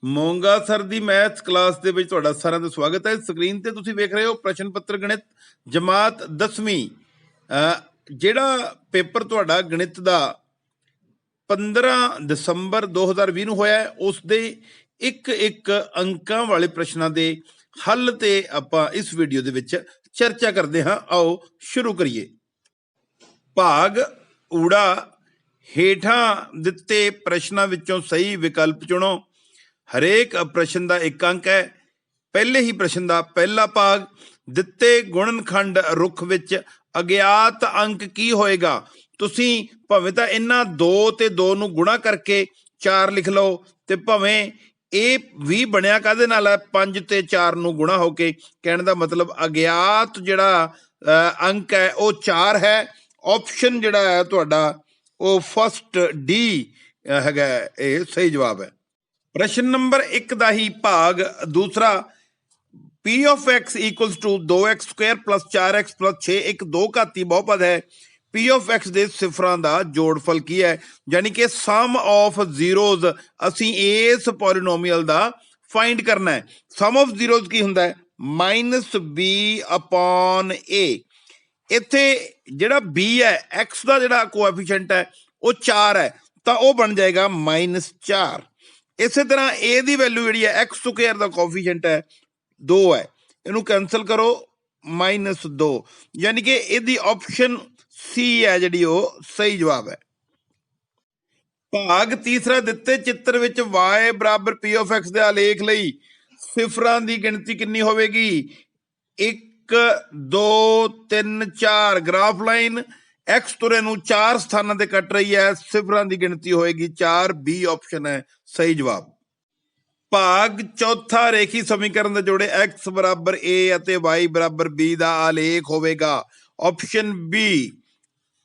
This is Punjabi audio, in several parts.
ਮੋਂਗਾ ਸਰ ਦੀ ਮੈਥ ਕਲਾਸ ਦੇ ਵਿੱਚ ਤੁਹਾਡਾ ਸਾਰਿਆਂ ਦਾ ਸਵਾਗਤ ਹੈ। ਸਕਰੀਨ ਤੇ ਤੁਸੀਂ ਵੇਖ ਰਹੇ ਹੋ ਪ੍ਰਸ਼ਨ ਪੱਤਰ ਗਣਿਤ ਜਮਾਤ 10ਵੀਂ। ਜਿਹੜਾ ਪੇਪਰ ਤੁਹਾਡਾ ਗਣਿਤ ਦਾ 15 ਦਸੰਬਰ 2020 ਨੂੰ ਹੋਇਆ, ਉਸ ਦੇ ਇੱਕ ਅੰਕਾਂ ਵਾਲੇ ਪ੍ਰਸ਼ਨਾਂ ਦੇ ਹੱਲ ਤੇ ਆਪਾਂ ਇਸ ਵੀਡੀਓ ਦੇ ਵਿੱਚ ਚਰਚਾ ਕਰਦੇ ਹਾਂ। ਆਓ ਸ਼ੁਰੂ ਕਰੀਏ। ਭਾਗ ਊੜਾ ਹੇਠਾਂ ਦਿੱਤੇ ਪ੍ਰਸ਼ਨਾਂ ਵਿੱਚੋਂ ਸਹੀ ਵਿਕਲਪ ਚੁਣੋ। ਹਰੇਕ ਪ੍ਰਸ਼ਨ ਦਾ ਇੱਕ ਅੰਕ ਹੈ। ਪਹਿਲੇ ਹੀ ਪ੍ਰਸ਼ਨ ਦਾ ਪਹਿਲਾ ਭਾਗ, ਦਿੱਤੇ ਗੁਣਨਖੰਡ ਰੁੱਖ ਵਿੱਚ ਅਗਿਆਤ ਅੰਕ ਕੀ ਹੋਏਗਾ। ਤੁਸੀਂ ਭਾਵੇਂ ਤਾਂ ਇਹਨਾਂ 2 ਤੇ 2 ਨੂੰ ਗੁਣਾ ਕਰਕੇ 4 ਲਿਖ ਲਓ, ਤੇ ਭਾਵੇਂ ਇਹ ਵੀ ਬਣਿਆ ਕਾਹਦੇ ਨਾਲ ਹੈ, 5 ਤੇ 4 ਨੂੰ ਗੁਣਾ ਹੋ ਕੇ। ਕਹਿਣ ਦਾ ਮਤਲਬ ਅਗਿਆਤ ਜਿਹੜਾ ਅੰਕ ਹੈ ਉਹ 4 ਹੈ। ਆਪਸ਼ਨ ਜਿਹੜਾ ਹੈ ਤੁਹਾਡਾ ਉਹ ਫਸਟ ਡੀ ਹੈਗਾ, ਇਹ ਸਹੀ ਜਵਾਬ ਹੈ। ਪ੍ਰਸ਼ਨ ਨੰਬਰ 1 ਦਾ ਹੀ ਭਾਗ ਦੂਸਰਾ, P of x equals to 2x square plus 4x plus 6 ਇੱਕ ਦੋ ਘਾਤੀ ਬਹੁਪਦ ਹੈ। P of x ਦੇ ਸਿਫਰਾਂ ਦਾ ਜੋੜਫਲ ਕੀ ਹੈ, ਯਾਨੀ ਕਿ ਸਮ ਆਫ ਜ਼ੀਰੋਜ਼ ਅਸੀਂ ਇਸ ਪੋਲੀਨੋਮੀਅਲ ਦਾ ਫਾਈਂਡ ਕਰਨਾ ਹੈ। ਸਮ ਆਫ ਜ਼ੀਰੋਜ਼ ਕੀ ਹੁੰਦਾ ਹੈ, -b/a। ਇੱਥੇ ਜਿਹੜਾ b ਹੈ, x ਦਾ ਜਿਹੜਾ ਕੋਐਫੀਸ਼ੀਐਂਟ ਹੈ ਉਹ 4 ਹੈ, ਤਾਂ ਉਹ ਬਣ ਜਾਏਗਾ -4। ਇਸੇ ਤਰ੍ਹਾਂ a ਦੀ ਵੈਲਿਊ ਜਿਹੜੀ ਹੈ, x ਸਕੁਅਰ ਦਾ ਕੋਐਫੀਸ਼ੀਐਂਟ ਹੈ 2 ਹੈ, ਇਹਨੂੰ ਕੈਂਸਲ ਕਰੋ, -2, ਯਾਨੀ ਕਿ ਇਹਦੀ ਆਪਸ਼ਨ C ਹੈ ਜਿਹੜੀ ਉਹ ਸਹੀ ਜਵਾਬ ਹੈ। ਭਾਗ ਤੀਸਰਾ, ਦਿੱਤੇ ਚਿੱਤਰ ਵਿੱਚ y ਬਰਾਬਰ P of x ਦੇ ਆਲੇਖ ਲਈ ਸਿਫਰਾਂ ਦੀ ਗਿਣਤੀ ਕਿੰਨੀ ਹੋਵੇਗੀ। 1 2 3 4 ਗ੍ਰਾਫ ਲਾਈਨ x ਤੁਰੇ ਨੂੰ 4 ਸਥਾਨਾਂ ਤੇ ਕੱਟ ਰਹੀ ਹੈ, ਸਿਫਰਾਂ ਦੀ ਗਿਣਤੀ ਹੋਏਗੀ 4। B ਆਪਸ਼ਨ ਹੈ ਸਹੀ ਜਵਾਬ। ਭਾਗ ਚੌਥਾ, ਰੇਖੀ ਸਮੀਕਰਨ ਦੇ ਜੋੜੇ x ਬਰਾਬਰ a ਅਤੇ y ਬਰਾਬਰ b ਦਾ ਆਲੇਖ ਹੋਵੇਗਾ। ਆਪਸ਼ਨ B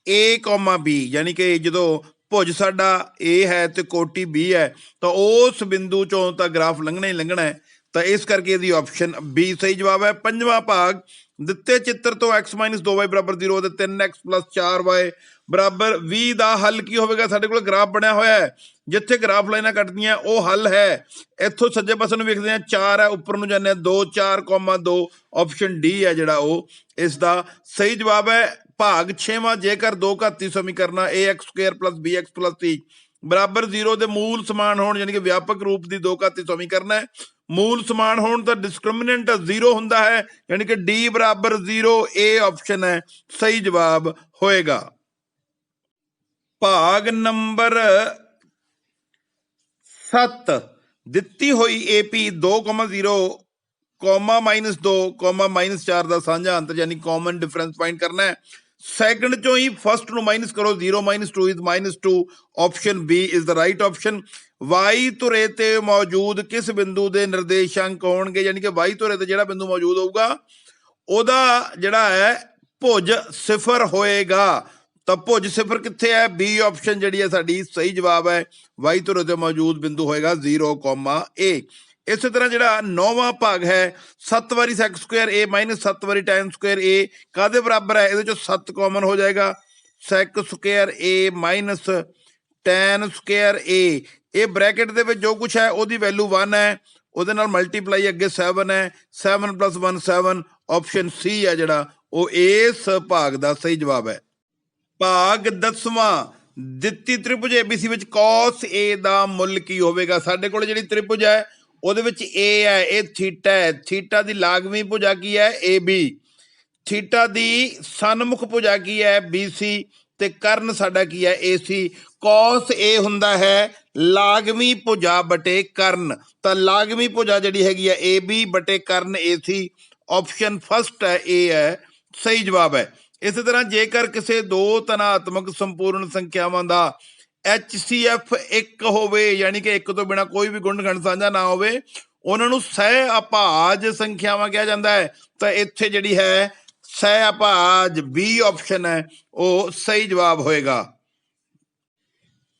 a, b, ਯਾਨੀ ਕਿ ਜਦੋਂ ਭੁਜ ਸਾਡਾ a ਹੈ ਤੇ ਕੋਟੀ b ਹੈ, ਤਾਂ ਉਸ ਬਿੰਦੂ ਚੋਂ ਤਾਂ ਗ੍ਰਾਫ ਲੰਘਣਾ ਹੀ ਲੰਘਣਾ ਹੈ, ਤਾਂ ਇਸ ਕਰਕੇ ਇਹਦੀ ਆਪਸ਼ਨ B ਸਹੀ ਜਵਾਬ ਹੈ। ਪੰਜਵਾਂ ਭਾਗ, ਦਿੱਤੇ ਚਿੱਤਰ ਤੋਂ x - 2y ਬਰਾਬਰ 0 ਅਤੇ 3x + 4y ਬਰਾਬਰ 20 ਦਾ ਹੱਲ ਕੀ ਹੋਵੇਗਾ। ਸਾਡੇ ਕੋਲ ਗ੍ਰਾਫ ਬਣਿਆ ਹੋਇਆ ਹੈ, ਜਿੱਥੇ ਗ੍ਰਾਫ ਲਾਈਨਾਂ ਕੱਟਦੀਆਂ ਉਹ ਹੱਲ ਹੈ। ਇੱਥੋਂ ਸੱਜੇ ਪਾਸੇ ਨੂੰ ਵੇਖਦੇ ਹਾਂ, 4 ਹੈ, ਉੱਪਰ ਨੂੰ ਜਾਂਦੇ ਹਾਂ 2 4, 2। ਆਪਸ਼ਨ D ਹੈ ਜਿਹੜਾ ਉਹ ਇਸ ਦਾ ਸਹੀ ਜਵਾਬ ਹੈ। ਭਾਗ 6ਵਾਂ, ਜੇਕਰ ਦੋ ਘਾਤੀ ਸਮੀਕਰਨਾਂ ax² + bx + c ਬਰਾਬਰ 0 ਦੇ ਮੂਲ ਸਮਾਨ ਹੋਣ, ਯਾਨੀ ਕਿ ਵਿਆਪਕ ਰੂਪ ਦੀ ਦੋ ਘਾਤੀ ਸਮੀਕਰਨ ਹੈ, ਮੂਲ ਸਮਾਨ ਹੋਣ ਤਾਂ ਡਿਸਕ੍ਰਿਮੀਨੈਂਟ 0 ਹੁੰਦਾ ਹੈ, ਯਾਨੀ ਕਿ D ਬਰਾਬਰ 0। ਇਹ ਆਪਸ਼ਨ ਹੈ ਸਹੀ ਜਵਾਬ ਹੋਏਗਾ। ਭਾਗ ਨੰਬਰ 7, ਦਿੱਤੀ ਹੋਈ AP 2, 0, -2, -4 ਦਾ ਸਾਂਝਾ ਅੰਤਰ ਯਾਨੀ ਕਾਮਨ ਡਿਫਰੈਂਸ ਫਾਈਂਡ ਕਰਨਾ ਹੈ। ਸੈਕਿੰਡ ਚੋਂ ਹੀ ਫਸਟ ਨੂੰ ਮਾਈਨਸ ਕਰੋ, 0 - 2 is -2। Option B is the right option. y ਧੁਰੇ ਤੇ ਮੌਜੂਦ ਕਿਸ ਬਿੰਦੂ ਦੇ ਨਿਰਦੇਸ਼ਾਂਕ ਹੋਣਗੇ, ਯਾਨੀ ਕਿ y ਧੁਰੇ ਤੇ ਜਿਹੜਾ ਬਿੰਦੂ ਮੌਜੂਦ ਹੋਊਗਾ ਉਹਦਾ ਜਿਹੜਾ ਹੈ ਭੁਜ ਸਿਫਰ ਹੋਏਗਾ। ਤਾਂ ਭੁਜ ਸਿਫਰ ਕਿੱਥੇ ਹੈ, B ਆਪਸ਼ਨ ਜਿਹੜੀ ਹੈ ਸਾਡੀ ਸਹੀ ਜਵਾਬ ਹੈ। y ਧੁਰੇ ਤੇ ਮੌਜੂਦ ਬਿੰਦੂ ਹੋਏਗਾ 0, a। ਇਸੇ ਤਰ੍ਹਾਂ ਜਿਹੜਾ 9ਵਾਂ ਭਾਗ ਹੈ, 7 ਵਾਰੀ sec² a - 7 ਵਾਰੀ tan² a ਕਾਹਦੇ ਬਰਾਬਰ ਹੈ, ਇਹਦੇ ਚੋਂ 7 ਕਾਮਨ ਹੋ ਜਾਏਗਾ। sec² a - tan² a, ਇਹ ਬ੍ਰੈਕਟ ਦੇ ਵਿੱਚ ਜੋ ਕੁਛ ਹੈ ਉਹਦੀ ਵੈਲੂ 1 ਹੈ, ਉਹਦੇ ਨਾਲ ਮਲਟੀਪਲਾਈ ਅੱਗੇ 7 ਹੈ, 7 + 1 7। ਆਪਸ਼ਨ C ਹੈ ਜਿਹੜਾ ਉਹ ਇਸ ਭਾਗ ਦਾ ਸਹੀ ਜਵਾਬ ਹੈ। ਭਾਗ 10ਵਾਂ, ਦਿੱਤੀ ਤ੍ਰਿਭੁਜ ABC ਵਿੱਚ cos A ਦਾ ਮੁੱਲ ਕੀ ਹੋਵੇਗਾ। ਸਾਡੇ ਕੋਲ ਜਿਹੜੀ ਤ੍ਰਿਭੁਜ ਹੈ ਉਹਦੇ ਵਿੱਚ A ਹੈ, ਇਹ ਥੀਟਾ ਹੈ, ਥੀਟਾ ਦੀ ਲਾਗਵੀਂ ਭੁਜਾ ਕੀ ਹੈ AB, ਥੀਟਾ ਦੀ ਸਨਮੁਖ ਭੁਜਾ ਕੀ ਹੈ BC, ਤੇ ਕਰਨ ਸਾਡਾ ਕੀ ਹੈ AC। cos A ਹੁੰਦਾ ਹੈ ਲਾਗਵੀਂ ਭੁਜਾ ਬਟੇ ਕਰਨ, ਤਾਂ ਲਾਗਵੀਂ ਭੁਜਾ ਜਿਹੜੀ ਹੈਗੀ ਹੈ AB ਬਟੇ ਕਰਨ AC। ਆਪਸ਼ਨ ਫਸਟ ਹੈ, A ਹੈ ਸਹੀ ਜਵਾਬ ਹੈ। ਇਸੇ ਤਰ੍ਹਾਂ ਜੇਕਰ ਕਿਸੇ ਦੋ ਧਨਾਤਮਕ ਸੰਪੂਰਨ ਸੰਖਿਆਵਾਂ ਦਾ HCF 1 ਹੋਵੇ, ਯਾਨੀ ਕਿ 1 ਤੋਂ ਬਿਨਾ ਕੋਈ ਵੀ ਗੁਣਨਖੰਡ ਸਾਂਝਾ ਨਾ ਹੋਵੇ, ਉਹਨਾਂ ਨੂੰ ਸਹਿ ਅਭਾਜ ਸੰਖਿਆਵਾਂ ਕਿਹਾ ਜਾਂਦਾ ਹੈ। ਤਾਂ ਇੱਥੇ ਜਿਹੜੀ ਹੈ ਸਹਿ ਅਭਾਜ B ਆਪਸ਼ਨ ਹੈ ਉਹ ਸਹੀ ਜਵਾਬ ਹੋਏਗਾ।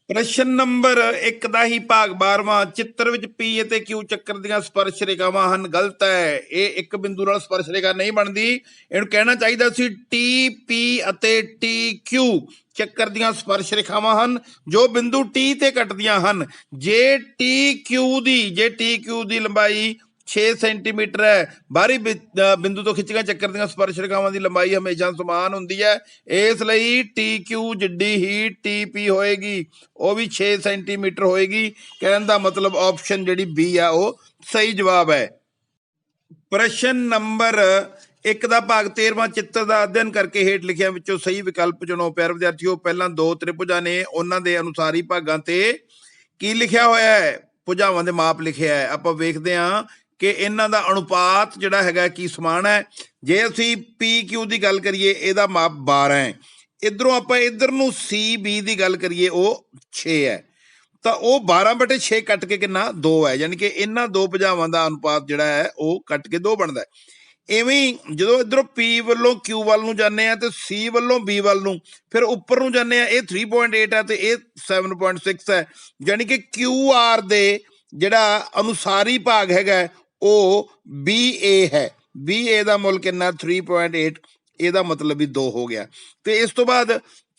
ਪ੍ਰਸ਼ਨ ਨੰਬਰ 1 ਦਾ ਹੀ ਭਾਗ 12ਵਾਂ। ਚਿੱਤਰ ਵਿੱਚ ਪੀ ਅਤੇ ਕਿਊ ਚੱਕਰ ਦੀਆਂ ਸਪਰਸ਼ ਰੇਖਾਵਾਂ ਹਨ। ਗਲਤ ਹੈ, ਇਹ ਇੱਕ ਬਿੰਦੂ ਨਾਲ ਸਪਰਸ਼ ਰੇਖਾ ਨਹੀਂ ਬਣਦੀ। ਇਹਨੂੰ ਕਹਿਣਾ ਚਾਹੀਦਾ ਸੀ ਟੀ ਪੀ ਅਤੇ ਟੀ ਕਿਊ ਚੱਕਰ ਦੀਆਂ ਸਪਰਸ਼ ਰੇਖਾਵਾਂ ਹਨ ਜੋ ਬਿੰਦੂ ਟੀ ਤੇ ਕੱਟਦੀਆਂ ਹਨ। ਜੇ ਟੀ ਕਿਊ ਦੀ ਲੰਬਾਈ 6 ਸੈਂਟੀਮੀਟਰ ਹੈ, ਬਾਹਰੀ ਬਿੰਦੂ ਤੋਂ ਖਿੱਚੀਆਂ ਚੱਕਰ ਦੀਆਂ ਸਪਰਸ਼ ਰੇਖਾਵਾਂ ਦੀ ਲੰਬਾਈ ਹਮੇਸ਼ਾ ਸਮਾਨ ਹੁੰਦੀ ਹੈ। ਇਸ ਲਈ ਟੀ ਕਿਊ ਜਿੱਡੀ ਹੀ ਟੀ ਪੀ ਹੋਏਗੀ, ਉਹ ਵੀ 6 ਸੈਂਟੀਮੀਟਰ ਹੋਏਗੀ। ਕਹਿਣ ਦਾ ਮਤਲਬ ਆਪਸ਼ਨ ਜਿਹੜੀ ਬੀ ਆ ਉਹ ਸਹੀ ਜਵਾਬ ਹੈ। ਪ੍ਰਸ਼ਨ ਨੰਬਰ 1 ਦਾ ਭਾਗ 13ਵਾਂ। ਚਿੱਤਰ ਦਾ ਅਧਿਐਨ ਕਰਕੇ ਹੇਠ ਲਿਖਿਆਂ ਵਿੱਚੋਂ ਸਹੀ ਵਿਕਲਪ ਚੁਣੋ। ਪਿਆਰੇ ਵਿਦਿਆਰਥੀਓ, ਪਹਿਲਾਂ ਦੋ ਤ੍ਰਿਭੁਜਾਂ ਨੇ, ਉਹਨਾਂ ਦੇ ਅਨੁਸਾਰੀ ਭਾਗਾਂ ਤੇ ਕੀ ਲਿਖਿਆ ਹੋਇਆ ਹੈ? ਭੁਜਾਵਾਂ ਦੇ ਮਾਪ ਲਿਖਿਆ ਹੈ। ਆਪਾਂ ਵੇਖਦੇ ਹਾਂ ਕਿ ਇਹਨਾਂ ਦਾ ਅਨੁਪਾਤ ਜਿਹੜਾ ਹੈਗਾ ਕੀ ਸਮਾਨ ਹੈ। ਜੇ ਅਸੀਂ ਪੀ ਕਿਊ ਦੀ ਗੱਲ ਕਰੀਏ, ਇਹਦਾ ਮਾਪ 12 ਹੈ। ਇਧਰੋਂ ਆਪਾਂ ਇਧਰ ਨੂੰ ਸੀ ਬੀ ਦੀ ਗੱਲ ਕਰੀਏ, ਉਹ 6 ਹੈ। ਤਾਂ ਉਹ 12/6 ਕੱਟ ਕੇ ਕਿੰਨਾ? 2 ਹੈ। ਯਾਨੀ ਕਿ ਇਹਨਾਂ ਦੋ ਭੁਜਾਵਾਂ ਦਾ ਅਨੁਪਾਤ ਜਿਹੜਾ ਹੈ ਉਹ ਕੱਟ ਕੇ 2 ਬਣਦਾ ਹੈ। ਇਵੇਂ ਜਦੋਂ ਇਧਰੋਂ ਪੀ ਵੱਲੋਂ ਕਿਊ ਵੱਲ ਨੂੰ ਜਾਂਦੇ ਆ ਤੇ ਸੀ ਵੱਲੋਂ ਬੀ ਵੱਲ ਨੂੰ, ਫਿਰ ਉੱਪਰ ਨੂੰ ਜਾਂਦੇ ਆ, ਇਹ 3.8 ਹੈ ਤੇ ਇਹ 7.6 ਹੈ। ਯਾਨੀ ਕਿ ਕਿਊ ਆਰ ਦੇ ਜਿਹੜਾ ਅਨੁਸਾਰੀ ਭਾਗ ਹੈਗਾ ਉਹ ਬੀ ਏ ਹੈ। ਬੀ ਏ ਦਾ ਮੁੱਲ ਕਿੰਨਾ? 3.8। ਇਹਦਾ ਮਤਲਬ ਵੀ 2 ਹੋ ਗਿਆ। ਤੇ ਇਸ ਤੋਂ ਬਾਅਦ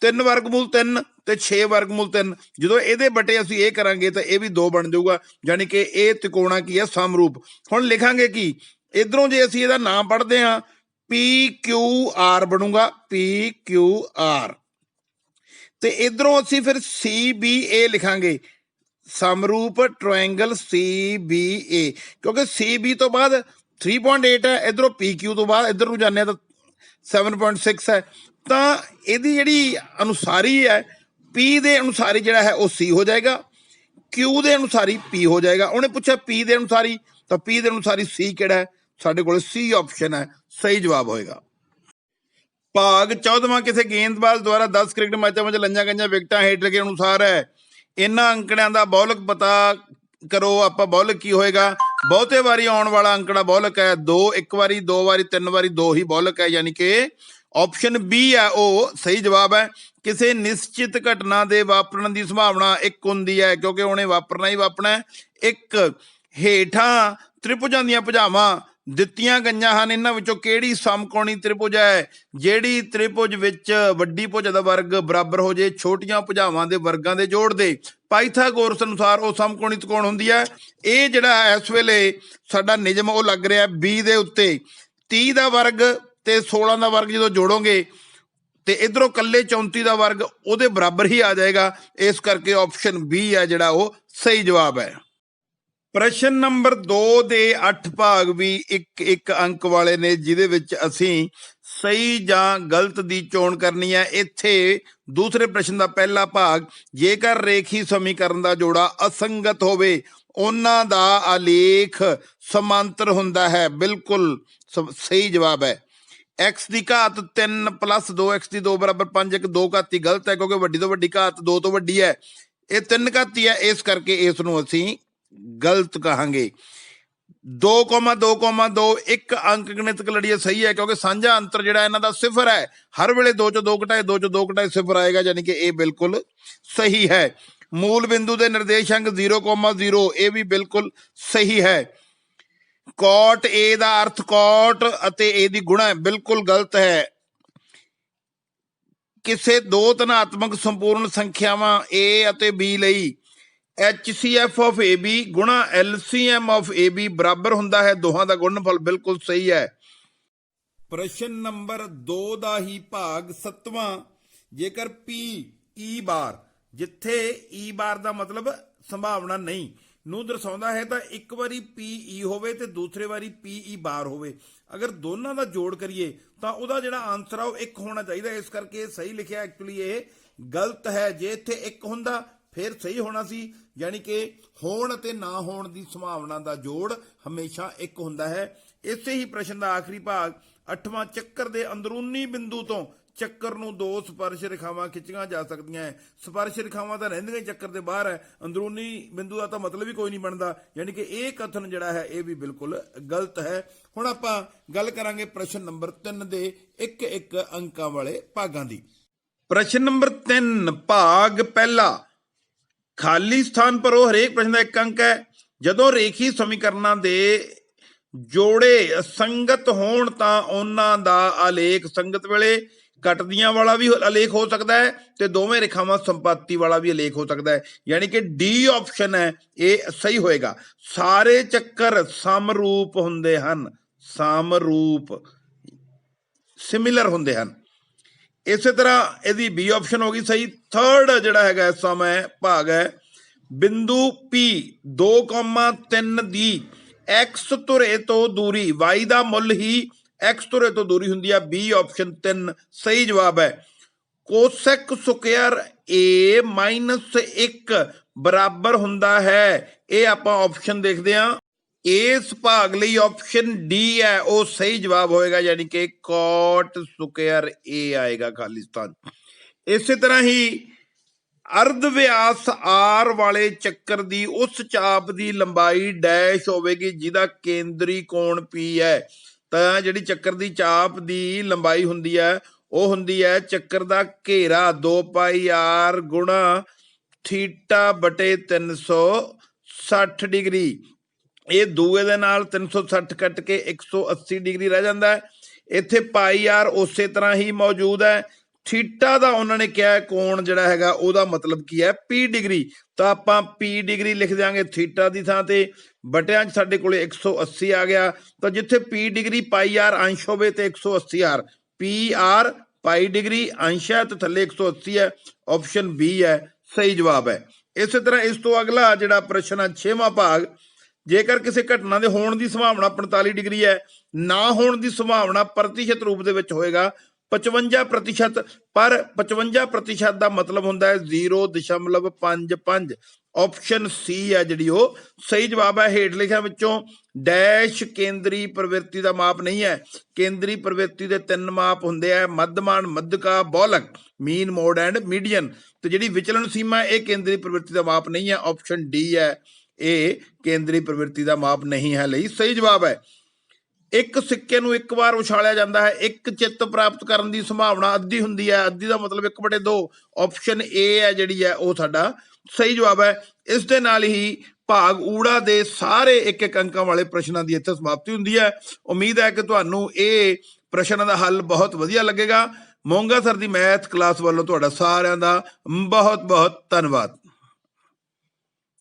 3 ਵਰਗਮੂਲ 3 ਤੇ 6 ਵਰਗਮੂਲ 3, ਜਦੋਂ ਇਹਦੇ ਬਟੇ ਅਸੀਂ ਇਹ ਕਰਾਂਗੇ ਤਾਂ ਇਹ ਵੀ 2 ਬਣ ਜਾਊਗਾ। ਯਾਨੀ ਕਿ ਇਹ ਤਿਕੋਣਾ ਕੀ ਹੈ? ਸਮਰੂਪ। ਹੁਣ ਲਿਖਾਂਗੇ ਕੀ? ਇਧਰੋਂ ਜੇ ਅਸੀਂ ਇਹਦਾ ਨਾਮ ਪੜ੍ਹਦੇ ਹਾਂ, ਪੀ ਕਿਊ ਆਰ ਬਣੂਗਾ, ਪੀ ਕਿਊ ਆਰ। ਤੇ ਇਧਰੋਂ ਅਸੀਂ ਫਿਰ ਸੀ ਬੀ ਏ ਲਿਖਾਂਗੇ, ਸਮਰੂਪ ਟ੍ਰਾਇੰਗਲ ਸੀ ਬੀ ਏ। ਕਿਉਂਕਿ ਸੀ ਬੀ ਤੋਂ ਬਾਅਦ 3.8 ਹੈ, ਇਧਰੋਂ ਪੀ ਕਿਊ ਤੋਂ ਬਾਅਦ ਇਧਰ ਨੂੰ ਜਾਂਦੇ ਆ ਤਾਂ 7.6 ਹੈ। ਤਾਂ ਇਹਦੀ ਜਿਹੜੀ ਅਨੁਸਾਰੀ ਹੈ, ਪੀ ਦੇ ਅਨੁਸਾਰੀ ਜਿਹੜਾ ਹੈ ਉਹ ਸੀ ਹੋ ਜਾਏਗਾ, ਕਿਊ ਦੇ ਅਨੁਸਾਰੀ ਪੀ ਹੋ ਜਾਏਗਾ। ਉਹਨੇ ਪੁੱਛਿਆ ਪੀ ਦੇ ਅਨੁਸਾਰੀ, ਤਾਂ ਪੀ ਦੇ ਅਨੁਸਾਰੀ ਸੀ ਕਿਹੜਾ ਹੈ? ਸਾਡੇ ਕੋਲ ਸੀ ਆਪਸ਼ਨ ਹੈ, ਸਹੀ ਜਵਾਬ ਹੋਏਗਾ। ਭਾਗ 14ਵਾਂ। ਕਿਸੇ ਗੇਂਦਬਾਜ਼ ਦੁਆਰਾ 10 ਕ੍ਰਿਕਟ ਮੈਚਾਂ ਵਿੱਚ ਲਈਆਂ ਗਈਆਂ ਵਿਕਟਾਂ ਹੇਠ ਲਿਖੇ ਅਨੁਸਾਰ ਹੈ। ਇਹਨਾਂ ਅੰਕੜਿਆਂ ਦਾ ਬੌਲਕ ਪਤਾ ਕਰੋ। ਆਪਾਂ ਬੌਲਕ ਕੀ ਹੋਏਗਾ? ਬਹੁਤੇ ਵਾਰੀ ਆਉਣ ਵਾਲਾ ਅੰਕੜਾ ਬੌਲਕ ਹੈ। 2 ਇੱਕ ਵਾਰੀ, 2 ਵਾਰੀ, 3 ਵਾਰੀ, 2 ਹੀ ਬੌਲਕ ਹੈ। ਯਾਨੀ ਕਿ ਆਪਸ਼ਨ ਬੀ ਹੈ ਉਹ ਸਹੀ ਜਵਾਬ ਹੈ। ਕਿਸੇ ਨਿਸ਼ਚਿਤ ਘਟਨਾ ਦੇ ਵਾਪਰਨ ਦੀ ਸੰਭਾਵਨਾ 1 ਹੁੰਦੀ ਹੈ, ਕਿਉਂਕਿ ਉਹਨੇ ਵਾਪਰਨਾ ਹੀ ਵਾਪਰਨਾ। 1 ਹੇਠਾਂ ਤ੍ਰਿਭੁਜਾਂ ਦੀਆਂ ਭੁਜਾਵਾਂ ਦਿੱਤੀਆਂ ਗਈਆਂ ਹਨ। ਇਹਨਾਂ ਵਿੱਚੋਂ ਕਿਹੜੀ ਸਮਕੋਣੀ ਤ੍ਰਿਭੁਜ ਹੈ? ਜਿਹੜੀ ਤ੍ਰਿਭੁਜ ਵਿੱਚ ਵੱਡੀ ਭੁਜਾ ਦਾ ਵਰਗ ਬਰਾਬਰ ਹੋ ਜੇ ਛੋਟੀਆਂ ਭੁਜਾਵਾਂ ਦੇ ਵਰਗਾਂ ਦੇ ਜੋੜ ਦੇ। ਪਾਈਥਾਗੋਰਸ ਅਨੁਸਾਰ ਉਹ ਸਮਕੋਣੀ ਤ੍ਰਿਕੋਣ ਹੁੰਦੀ ਹੈ। ਇਹ ਜਿਹੜਾ ਇਸ ਵੇਲੇ ਸਾਡਾ ਨਿਯਮ ਉਹ ਲੱਗ ਰਿਹਾ ਬੀ ਦੇ ਉੱਤੇ। 30 ਦਾ ਵਰਗ ਤੇ 16 ਦਾ ਵਰਗ ਜਦੋਂ ਜੋੜੋਗੇ ਤੇ ਇਧਰੋਂ ਕੱਲੇ 34 ਦਾ ਵਰਗ ਉਹਦੇ ਬਰਾਬਰ ਹੀ ਆ ਜਾਏਗਾ। ਇਸ ਕਰਕੇ ਆਪਸ਼ਨ ਬੀ ਹੈ ਜਿਹੜਾ ਉਹ ਸਹੀ ਜਵਾਬ ਹੈ। ਪ੍ਰਸ਼ਨ ਨੰਬਰ 2 ਦੇ 8 ਭਾਗ ਵੀ ਇੱਕ ਅੰਕ ਵਾਲੇ ਨੇ, ਜਿਹਦੇ ਵਿੱਚ ਅਸੀਂ ਸਹੀ ਜਾਂ ਗਲਤ ਦੀ ਚੋਣ ਕਰਨੀ ਹੈ। ਇੱਥੇ ਦੂਸਰੇ ਪ੍ਰਸ਼ਨ ਦਾ ਪਹਿਲਾ ਭਾਗ, ਜੇਕਰ ਰੇਖੀ ਸਮੀਕਰਨ ਦਾ ਜੋੜਾ ਅਸੰਗਤ ਹੋਵੇ ਉਹਨਾਂ ਦਾ ਆਲੇਖ ਸਮਾਂਤਰ ਹੁੰਦਾ ਹੈ। ਬਿਲਕੁਲ ਸਹੀ ਜਵਾਬ ਹੈ। x ਦੀ ਘਾਤ 3 + 2x ਦੀ 2 = 5, 1 2 ਘਾਤੀ ਗਲਤ ਹੈ, ਕਿਉਂਕਿ ਵੱਡੀ ਤੋਂ ਵੱਡੀ ਘਾਤ 2 ਤੋਂ ਵੱਡੀ ਹੈ। ਇਹ 3 ਘਾਤੀ ਹੈ, ਇਸ ਕਰਕੇ ਇਸ ਨੂੰ ਅਸੀਂ ਗਲਤ ਕਹਾਂਗੇ। 2,2,2 ਇੱਕ ਅੰਕ ਗਣਿਤਕ ਲੜੀਏ ਸਹੀ ਹੈ, ਕਿਉਂਕਿ ਸਾਂਝਾ ਅੰਤਰ ਜਿਹੜਾ ਇਹਨਾਂ ਦਾ 0 ਹੈ। ਹਰ ਵੇਲੇ 2 ਚੋਂ 2 ਘਟਾਏ 2 ਚੋਂ 2 ਘਟਾਏ 0 ਆਏਗਾ, ਯਾਨੀ ਕਿ ਇਹ ਬਿਲਕੁਲ ਸਹੀ ਹੈ। ਮੂਲ ਬਿੰਦੂ ਦੇ ਨਿਰਦੇਸ਼ਾਂਕ 0,0 ਇਹ ਵੀ ਬਿਲਕੁਲ ਸਹੀ ਹੈ। cot a ਦਾ ਅਰਥ cot ਅਤੇ a ਦੀ ਗੁਣਾ ਬਿਲਕੁਲ ਗਲਤ ਹੈ। ਕਿਸੇ ਦੋ ਧਨਾਤਮਕ ਸੰਪੂਰਨ ਸੰਖਿਆਵਾਂ a ਅਤੇ b ਲਈ HCF of AB ਗੁਣਾ LCM of AB ਬਰਾਬਰ ਹੁੰਦਾ ਹੈ ਦੋਹਾਂ ਦਾ ਗੁਣਨਫਲ। ਬਿਲਕੁਲ ਸਹੀ ਹੈ। ਪ੍ਰਸ਼ਨ ਨੰਬਰ 2 ਦਾ ਹੀ ਭਾਗ 7ਵਾਂ, ਜੇਕਰ P E ਬਾਰ, ਜਿੱਥੇ E ਬਾਰ ਦਾ ਮਤਲਬ ਸੰਭਾਵਨਾ ਨਹੀਂ ਨੂੰ ਦਰਸਾਉਂਦਾ ਹੈ, ਤਾਂ ਇੱਕ ਵਾਰੀ PE ਹੋਵੇ ਤੇ ਦੂਸਰੇ ਵਾਰੀ PE ਬਾਰ ਹੋਵੇ। ਅਗਰ ਦੋਨਾਂ ਦਾ ਜੋੜ ਕਰੀਏ ਤਾਂ ਉਹਦਾ ਜਿਹੜਾ ਆਨਸਰ ਆ ਉਹ 1 ਹੋਣਾ ਚਾਹੀਦਾ। ਇਸ ਕਰਕੇ ਇਹ ਸਹੀ ਲਿਖਿਆ, ਐਕਚੁਅਲੀ ਇਹ ਗਲਤ ਹੈ। ਜੇ ਇੱਥੇ 1 ਹੁੰਦਾ ਫਿਰ ਸਹੀ ਹੋਣਾ ਸੀ। ਯਾਨੀ ਕਿ ਹੋਣ ਅਤੇ ਨਾ ਹੋਣ ਦੀ ਸੰਭਾਵਨਾ ਦਾ ਜੋੜ ਹਮੇਸ਼ਾ 1 ਹੁੰਦਾ ਹੈ। ਇਸੇ ਹੀ ਪ੍ਰਸ਼ਨ ਦਾ ਆਖਰੀ ਭਾਗ 8ਵਾਂ, ਚੱਕਰ ਦੇ ਅੰਦਰੂਨੀ ਬਿੰਦੂ ਤੋਂ ਚੱਕਰ ਨੂੰ 2 ਸਪਰਸ਼ ਰੇਖਾਵਾਂ ਖਿੱਚੀਆਂ ਜਾ ਸਕਦੀਆਂ ਹੈ। ਸਪਰਸ਼ ਰੇਖਾਵਾਂ ਤਾਂ ਰਹਿੰਦੀਆਂ ਚੱਕਰ ਦੇ ਬਾਹਰ ਹੈ, ਅੰਦਰੂਨੀ ਬਿੰਦੂ ਦਾ ਤਾਂ ਮਤਲਬ ਹੀ ਕੋਈ ਨਹੀਂ ਬਣਦਾ। ਯਾਨੀ ਕਿ ਇਹ ਕਥਨ ਜਿਹੜਾ ਹੈ ਇਹ ਵੀ ਬਿਲਕੁਲ ਗਲਤ ਹੈ। ਹੁਣ ਆਪਾਂ ਗੱਲ ਕਰਾਂਗੇ ਪ੍ਰਸ਼ਨ ਨੰਬਰ 3 ਦੇ ਇੱਕ ਅੰਕਾਂ ਵਾਲੇ ਭਾਗਾਂ ਦੀ। ਪ੍ਰਸ਼ਨ ਨੰਬਰ 3 ਭਾਗ ਪਹਿਲਾ, ਖਾਲੀ ਸਥਾਨ ਭਰੋ, ਹਰੇਕ ਪ੍ਰਸ਼ਨ ਦਾ 1 ਅੰਕ ਹੈ। ਜਦੋਂ ਰੇਖੀ ਸਮੀਕਰਨਾਂ ਦੇ ਜੋੜੇ ਸੰਗਤ ਹੋਣ ਤਾਂ ਉਹਨਾਂ ਦਾ ਆਲੇਖ ਸੰਗਤ ਵੇਲੇ ਕੱਟਦੀਆਂ ਵਾਲਾ ਵੀ ਆਲੇਖ ਹੋ ਸਕਦਾ ਹੈ ਤੇ ਦੋਵੇਂ ਰੇਖਾਵਾਂ ਸੰਪਾਤੀ ਵਾਲਾ ਵੀ ਆਲੇਖ ਹੋ ਸਕਦਾ ਹੈ। ਯਾਨੀ ਕਿ ਡੀ ਆਪਸ਼ਨ ਹੈ ਇਹ ਸਹੀ ਹੋਏਗਾ। ਸਾਰੇ ਚੱਕਰ ਸਮਰੂਪ ਹੁੰਦੇ ਹਨ, ਸਮਰੂਪ ਸਿਮਿਲਰ ਹੁੰਦੇ ਹਨ। ਇਸੇ ਤਰ੍ਹਾਂ ਇਹਦੀ ਬੀ ਆਪਸ਼ਨ ਹੋ ਗਈ ਸਹੀ। ਥਰਡ ਜਿਹੜਾ ਹੈਗਾ ਸਮਾਂ ਭਾਗ ਹੈ ਬਿੰਦੂ P 2,3 ਦੀ x ਧੁਰੇ ਤੋਂ ਦੂਰੀ, y ਦਾ ਮੁੱਲ ਹੀ x ਧੁਰੇ ਤੋਂ ਦੂਰੀ ਹੁੰਦੀ ਹੈ। ਬੀ ਆਪਸ਼ਨ 3 ਸਹੀ ਜਵਾਬ ਹੈ। ਕੋਸੈਕ ਸਕੁਅਰ A -1 ਬਰਾਬਰ ਹੁੰਦਾ ਹੈ, ਇਹ ਆਪਾਂ ਆਪਸ਼ਨ ਦੇਖਦੇ ਹਾਂ। ਇਸ ਭਾਗ ਲਈ ਆਪਸ਼ਨ ਡੀ ਹੈ ਉਹ ਸਹੀ ਜਵਾਬ ਹੋਏਗਾ, ਯਾਨੀ ਕਿ ਕੋਟ ਸਕੁਅਰ A ਆਏਗਾ ਖਾਲੀ ਸਥਾਨ। ਇਸੇ ਤਰ੍ਹਾਂ ਹੀ ਅਰਧ ਵਿਆਸ ਆਰ ਵਾਲੇ ਚੱਕਰ ਦੀ ਉਸ ਚਾਪ ਦੀ ਲੰਬਾਈ ਡੈਸ਼ ਹੋਵੇਗੀ ਜਿਹਦਾ ਕੇਂਦਰੀ ਕੋਣ P ਹੈ। ਤਾਂ ਜਿਹੜੀ ਚੱਕਰ ਦੀ ਚਾਪ ਦੀ ਲੰਬਾਈ ਹੁੰਦੀ ਹੈ ਉਹ ਹੁੰਦੀ ਹੈ ਚੱਕਰ ਦਾ ਘੇਰਾ 2πr ਗੁਣਾ ਥੀਟਾ ਬਟੇ 360 ਡਿਗਰੀ। ਇਹ ਦੂਏ ਦੇ ਨਾਲ 360 ਕੱਟ ਕੇ 180 ਡਿਗਰੀ ਰਹਿ ਜਾਂਦਾ ਹੈ। ਇੱਥੇ πr ਉਸੇ ਤਰ੍ਹਾਂ ਹੀ ਮੌਜੂਦ ਹੈ। ਥੀਟਾ ਦਾ ਉਹਨਾਂ ਨੇ ਕਿਹਾ ਕੋਣ ਜਿਹੜਾ ਹੈਗਾ ਉਹਦਾ ਮਤਲਬ ਕੀ ਹੈ P ਡਿਗਰੀ, ਤਾਂ ਆਪਾਂ P ਡਿਗਰੀ ਲਿਖ ਦਿਆਂਗੇ ਥੀਟਾ ਦੀ ਥਾਂ ਤੇ। ਬਟਿਆਂ 'ਚ ਸਾਡੇ ਕੋਲੇ 180 ਆ ਗਿਆ, ਤਾਂ ਜਿੱਥੇ P ਡਿਗਰੀ πr ਅੰਸ਼ ਹੋਵੇ ਤੇ 180r, PR ਪਾਈ ਡਿਗਰੀ ਅੰਸ਼ ਹੈ ਤੇ ਥੱਲੇ 180 ਹੈ। ਆਪਸ਼ਨ ਬੀ ਹੈ ਸਹੀ ਜਵਾਬ ਹੈ। ਇਸੇ ਤਰ੍ਹਾਂ ਇਸ ਤੋਂ ਅਗਲਾ ਜਿਹੜਾ ਪ੍ਰਸ਼ਨ ਹੈ 6ਵਾਂ ਭਾਗ, ਜੇਕਰ ਕਿਸੇ ਘਟਨਾ ਦੇ ਹੋਣ ਦੀ ਸੰਭਾਵਨਾ 45 ਡਿਗਰੀ ਹੈ, ਨਾ ਹੋਣ ਦੀ ਸੰਭਾਵਨਾ ਪ੍ਰਤੀਸ਼ਤ ਰੂਪ ਦੇ ਵਿੱਚ ਹੋਏਗਾ 55%, ਪਰ 55% ਦਾ ਮਤਲਬ ਹੁੰਦਾ ਹੈ 0.55। ਆਪਸ਼ਨ ਸੀ ਹੈ ਜਿਹੜੀ ਉਹ ਸਹੀ ਜਵਾਬ ਹੈ। ਹੇਠ ਲਿਖਿਆਂ ਵਿੱਚੋਂ ਡੈਸ਼ ਕੇਂਦਰੀ ਪ੍ਰਵਿਰਤੀ ਦਾ ਮਾਪ ਨਹੀਂ ਹੈ। ਕੇਂਦਰੀ ਪ੍ਰਵਿਰਤੀ ਦੇ 3 ਮਾਪ ਹੁੰਦੇ ਆ, ਮੱਧਮਾਨ, ਮੱਧਕਾ, ਬਹੁਲਕ, ਮੀਨ, ਮੋਡ ਐਂਡ ਮੀਡੀਅਨ। ਤੇ ਜਿਹੜੀ ਵਿਚਲਨ ਸੀਮਾ ਇਹ ਕੇਂਦਰੀ ਪ੍ਰਵਿਰਤੀ ਦਾ ਮਾਪ ਨਹੀਂ ਹੈ। ਆਪਸ਼ਨ ਡੀ ਹੈ ਇਹ ਕੇਂਦਰੀ ਪ੍ਰਵਿਰਤੀ ਦਾ ਮਾਪ ਨਹੀਂ ਹੈ ਲਈ ਸਹੀ ਜਵਾਬ ਹੈ। ਇੱਕ ਸਿੱਕੇ ਨੂੰ ਇੱਕ ਵਾਰ ਉਛਾਲਿਆ ਜਾਂਦਾ ਹੈ, ਇੱਕ ਚਿੱਤ ਪ੍ਰਾਪਤ ਕਰਨ ਦੀ ਸੰਭਾਵਨਾ ਅੱਧੀ ਹੁੰਦੀ ਹੈ। ਅੱਧੀ ਦਾ ਮਤਲਬ 1/2। ਆਪਸ਼ਨ ਏ ਹੈ ਜਿਹੜੀ ਹੈ ਉਹ ਸਾਡਾ ਸਹੀ ਜਵਾਬ ਹੈ। ਇਸ ਦੇ ਨਾਲ ਹੀ ਭਾਗ ਊੜਾ ਦੇ ਸਾਰੇ 1-1 ਅੰਕਾਂ ਵਾਲੇ ਪ੍ਰਸ਼ਨਾਂ ਦੀ ਇੱਥੇ ਸਮਾਪਤੀ ਹੁੰਦੀ ਹੈ। ਉਮੀਦ ਹੈ ਕਿ ਤੁਹਾਨੂੰ ਇਹ ਪ੍ਰਸ਼ਨਾਂ ਦਾ ਹੱਲ ਬਹੁਤ ਵਧੀਆ ਲੱਗੇਗਾ। ਮੋਂਗਾ ਸਰ ਦੀ ਮੈਥ ਕਲਾਸ ਵੱਲੋਂ ਤੁਹਾਡਾ ਸਾਰਿਆਂ ਦਾ ਬਹੁਤ ਬਹੁਤ ਧੰਨਵਾਦ।